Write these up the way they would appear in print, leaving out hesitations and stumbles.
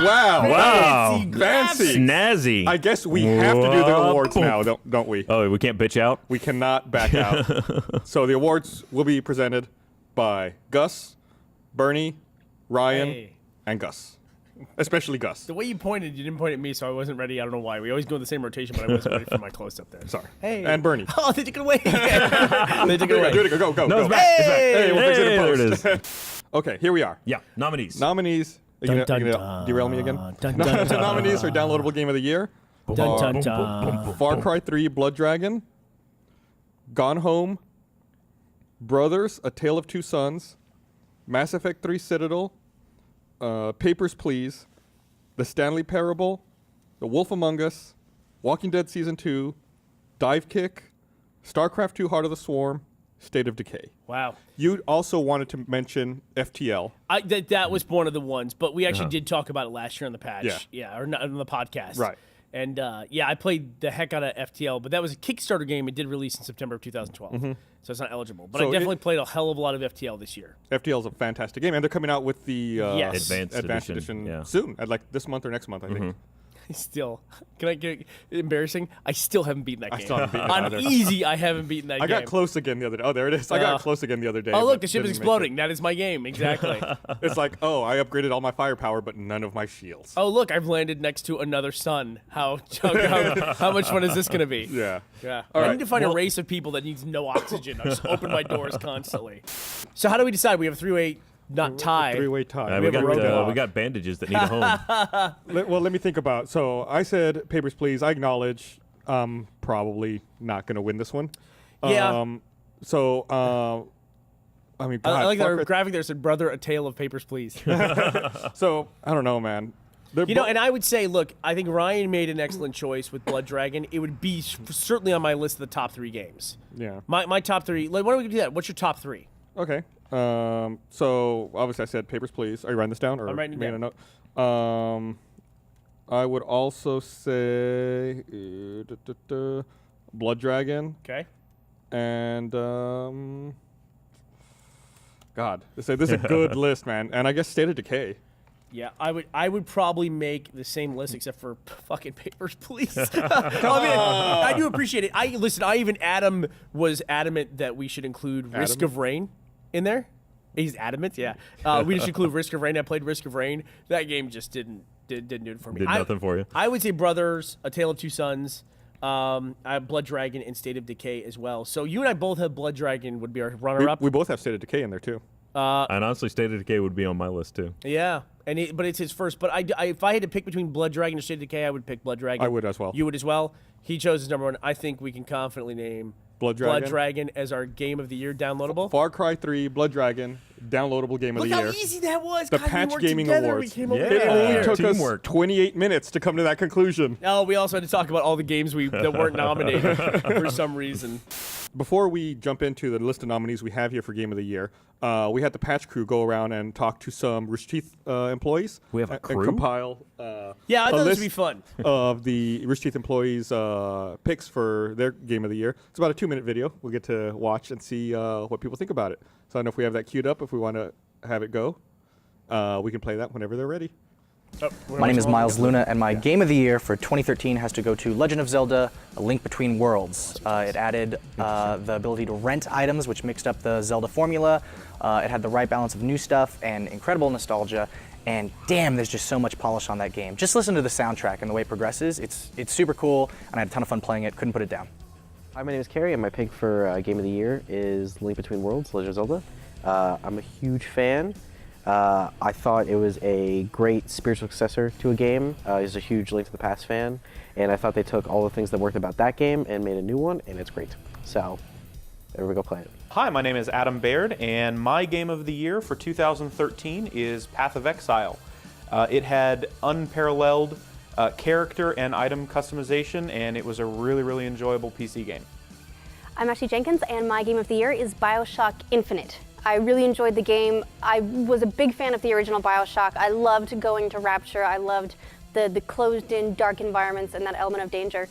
Wow. Fancy. Snazzy. I guess we have to do the awards now, don't we? Oh, we can't bitch out? We cannot back out. So the awards will be presented by Gus, Burnie, Ryan, and Gus. Especially Gus. The way you pointed, you didn't point at me, so I wasn't ready. I don't know why. We always go in the same rotation, but I wasn't ready for my close-up there. Sorry. Hey. And Burnie. Oh, they took it away. They took it away. Do it again. Go. No, go. it's back. It's back. Hey, we'll fix it in There post. it is. Okay, here we are. Yeah, nominees. Nominees. Are you gonna derail me again? Nominees for Downloadable Game of the Year. Far Cry 3 Blood Dragon, Gone Home, Brothers, A Tale of Two Sons, Mass Effect 3 Citadel, Papers, Please, The Stanley Parable, The Wolf Among Us, Walking Dead Season 2, Dive Kick, StarCraft 2 Heart of the Swarm, State of Decay. Wow. You also wanted to mention FTL. That was one of the ones, but we actually did talk about it last year on the patch. Yeah. Or not on the podcast. Right. And I played the heck out of FTL, but that was a Kickstarter game. It did release in September of 2012, so it's not eligible. But So I definitely played a hell of a lot of FTL this year. FTL is a fantastic game, and they're coming out with the Yes. Advanced Edition soon, at like this month or next month, I think. Still, can I get embarrassing? I still haven't beaten that game. still haven't beaten it On either. easy, I haven't beaten that I game. got close again the other day. Oh, there it is. I got close again the other day. Oh, look, but the ship is didn't make exploding. That is my game, exactly. it. It's like, oh, I upgraded all my firepower, but none of my shields. Oh, look, I've landed next to another sun. How much fun is this going to be? Yeah. Yeah. All I right. need to find a race of people that needs no oxygen. I just open my doors constantly. So how do we decide? We have a three-way not tie. Three-way tie. we have a road got bandages that need a home. Let me think about. So I said Papers, Please. I acknowledge I'm probably not going to win this one. Yeah. I mean, I God, like Far the Cry- graphic there said, "Brother, a tale of papers, please." So I don't know, man. And I would say, look, I think Ryan made an excellent choice with Blood Dragon. It would be certainly on my list of the top 3 games. Yeah. My top 3. Like, why don't we do that? What's your top 3? Okay. So obviously I said Papers, Please. Are you writing this down? Or I'm writing it making down. a note? I would also say Blood Dragon Okay. and God, this is a good list, man. And I guess State of Decay. Yeah, I would probably make the same list except for fucking Papers, Please. I do appreciate it. Adam was adamant that we should include Risk of Rain in there. He's adamant, yeah. We should include Risk of Rain. I played Risk of Rain. That game just didn't do it for me. Did nothing for you. I would say Brothers, A Tale of Two Sons, I have Blood Dragon, and State of Decay as well. So you and I both have Blood Dragon would be our runner-up. We both have State of Decay in there too. And honestly, State of Decay would be on my list too. Yeah, but it's his first. But if I had to pick between Blood Dragon and State of Decay, I would pick Blood Dragon. I would as well. You would as well. He chose his number 1. I think we can confidently name Blood Dragon as our Game of the Year downloadable. Far Cry 3, Blood Dragon, downloadable Game of the Year. Look how easy that was. The God, we Patch worked Gaming together. Awards. We came over Yeah. It there. only took Teamwork. us 28 minutes to come to that conclusion. Oh, we also had to talk about all the games that weren't nominated for some reason. Before we jump into the list of nominees we have here for Game of the Year, we had the patch crew go around and talk to some Rooster Teeth employees. We have a and crew? compile Yeah, I a thought this list would be fun. of the Rooster Teeth employees' picks for their Game of the Year. It's about a 2-minute video. We'll get to watch and see what people think about it. So I don't know if we have that queued up. If we want to have it go, we can play that whenever they're ready. My name is Miles Luna, and my Game of the Year for 2013 has to go to Legend of Zelda: A Link Between Worlds. It added the ability to rent items, which mixed up the Zelda formula. It had the right balance of new stuff and incredible nostalgia. And damn, there's just so much polish on that game. Just listen to the soundtrack and the way it progresses. It's super cool, and I had a ton of fun playing it. Couldn't put it down. Hi, my name is Kerry, and my pick for Game of the Year is Link Between Worlds: Legend of Zelda. I'm a huge fan. I thought it was a great spiritual successor to a game. I was a huge Link to the Past fan, and I thought they took all the things that worked about that game and made a new one, and it's great. So, everybody go play it. Hi, my name is Adam Baird, and my Game of the Year for 2013 is Path of Exile. It had unparalleled character and item customization, and it was a really, really enjoyable PC game. I'm Ashley Jenkins, and my Game of the Year is BioShock Infinite. I really enjoyed the game. I was a big fan of the original BioShock. I loved going to Rapture. I loved the closed-in, dark environments and that element of danger.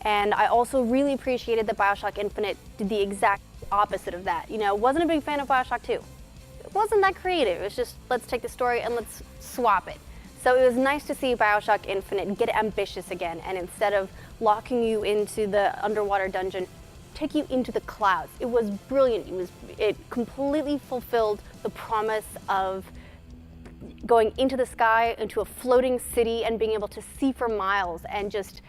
And I also really appreciated that BioShock Infinite did the exact opposite of that. You know, wasn't a big fan of BioShock 2. It wasn't that creative. It was just, let's take the story and let's swap it. So it was nice to see BioShock Infinite get ambitious again, and instead of locking you into the underwater dungeon, take you into the clouds. It was brilliant. It completely fulfilled the promise of going into the sky, into a floating city, and being able to see for miles and just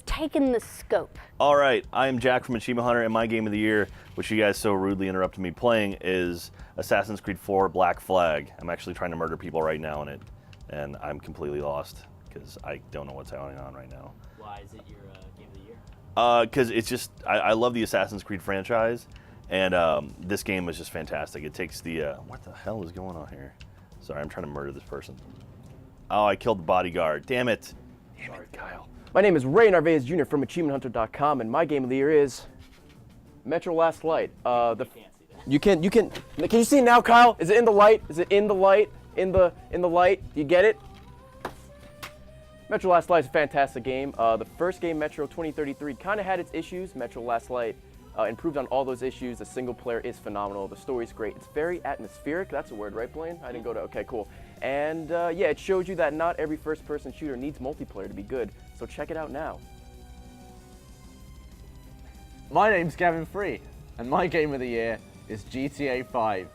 take in the scope. All right, I am Jack from Achievement Hunter, and my game of the year, which you guys so rudely interrupted me playing, is Assassin's Creed 4 Black Flag. I'm actually trying to murder people right now in it, and I'm completely lost because I don't know what's going on right now. Why is it your game of the year? Because it's just, I love the Assassin's Creed franchise, and this game is just fantastic. It takes the, what the hell is going on here? Sorry, I'm trying to murder this person. Oh, I killed the bodyguard. Damn it. Damn it, Kyle. My name is Ray Narvaez Jr. from AchievementHunter.com, and my game of the year is Metro Last Light. You can you see it now, Kyle? Is it in the light? Is it in the light? In the light? Do you get it? Metro Last Light is a fantastic game. The first game, Metro 2033, kind of had its issues. Metro Last Light improved on all those issues. The single player is phenomenal. The story's great. It's very atmospheric. That's a word, right, Blaine? I didn't go to. Okay, cool. And yeah, it showed you that not every first-person shooter needs multiplayer to be good. So check it out now. My name's Gavin Free, and my game of the year is GTA 5.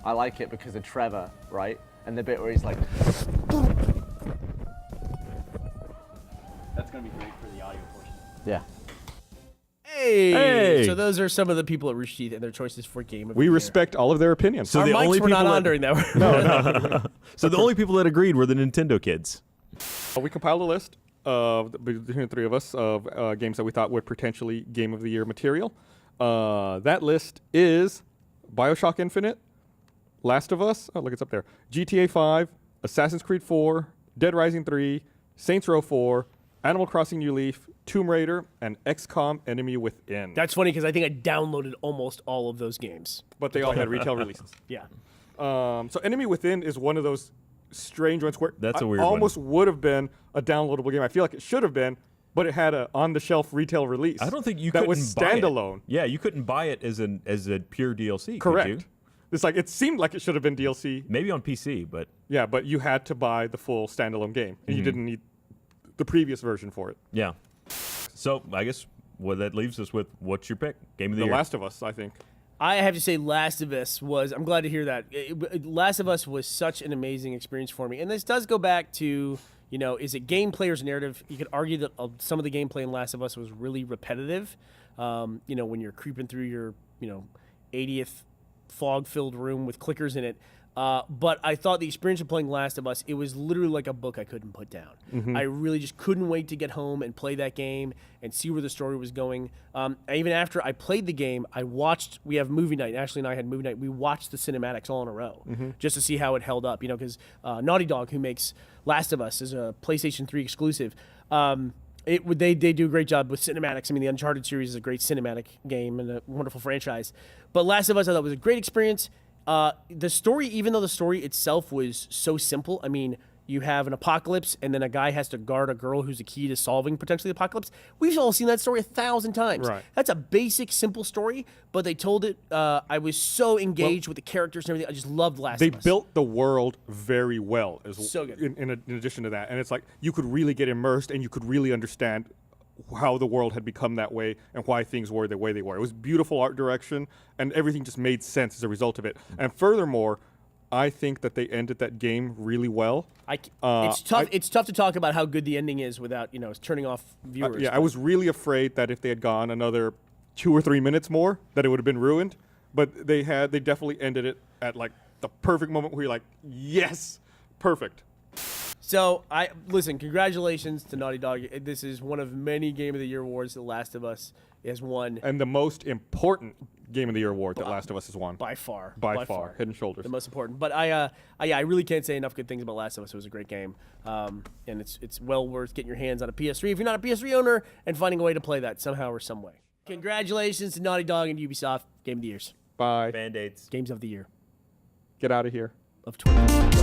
I like it because of Trevor, right? And the bit where he's like... That's going to be great for the audio portion. Yeah. Hey! So those are some of the people at Rooster Teeth and their choices for game of the We year. respect all of their opinions. So Our the mics only were people not on that, during that. no. So the only people that agreed were the Nintendo kids. We compiled a list of between the three of us of games that we thought were potentially Game of the Year material. That list is BioShock Infinite, Last of Us. Oh, look, it's up there. GTA 5, Assassin's Creed 4, Dead Rising 3, Saints Row 4, Animal Crossing New Leaf, Tomb Raider, and XCOM Enemy Within. That's funny because I think I downloaded almost all of those games. But they all had retail releases. Yeah. So Enemy Within is one of those strange ones where That's a it weird one. almost would have been a downloadable game. I feel like it should have been, but it had a on-the-shelf retail release. I don't think you that couldn't was buy it. standalone. Yeah, you couldn't buy it as a pure DLC. Correct. Could you? It's like it seemed like it should have been DLC. Maybe on PC, but Yeah, but you had to buy the full standalone game, and you didn't need the previous version for it. yeah. So I guess that leaves us with what's your pick? Game of the The year. Last of Us, I think. I have to say Last of Us was, I'm glad to hear that. Last of Us was such an amazing experience for me. And this does go back to, is it gameplay or narrative? You could argue that some of the gameplay in Last of Us was really repetitive. When you're creeping through your, 80th fog-filled room with clickers in it. But I thought the experience of playing Last of Us, it was literally like a book I couldn't put down. I really just couldn't wait to get home and play that game and see where the story was going. Even after I played the game, we have movie night. Ashley and I had movie night. We watched the cinematics all in a row just to see how it held up. Because Naughty Dog, who makes Last of Us, is a PlayStation 3 exclusive. They do a great job with cinematics. I mean, the Uncharted series is a great cinematic game and a wonderful franchise. But Last of Us, I thought was a great experience. The story, even though the story itself was so simple, I mean, you have an apocalypse and then a guy has to guard a girl who's the key to solving potentially the apocalypse. We've all seen that story 1,000 times. Right. That's a basic, simple story, but they told it. I was so engaged with the characters and everything. I just loved Last of Us. They built the world very well. So good. In addition to that. And it's like you could really get immersed and you could really understand how the world had become that way and why things were the way they were. It was beautiful art direction, and everything just made sense as a result of it. And furthermore, I think that they ended that game really well. It's tough. It's tough to talk about how good the ending is without turning off viewers. I was really afraid that if they had gone another 2 or 3 minutes more, that it would have been ruined. But they definitely ended it at like the perfect moment where you're like, yes, perfect. So listen. Congratulations to Naughty Dog. This is one of many Game of the Year awards that Last of Us has won. And the most important Game of the Year award that Last of Us has won. By far. By far. Head and shoulders. The most important. But I really can't say enough good things about Last of Us. It was a great game. And it's well worth getting your hands on a PS3 if you're not a PS3 owner and finding a way to play that somehow or some way. Congratulations to Naughty Dog and Ubisoft. Game of the Years. Bye. Band-Aids. Games of the Year. Get out of here. Of 2020.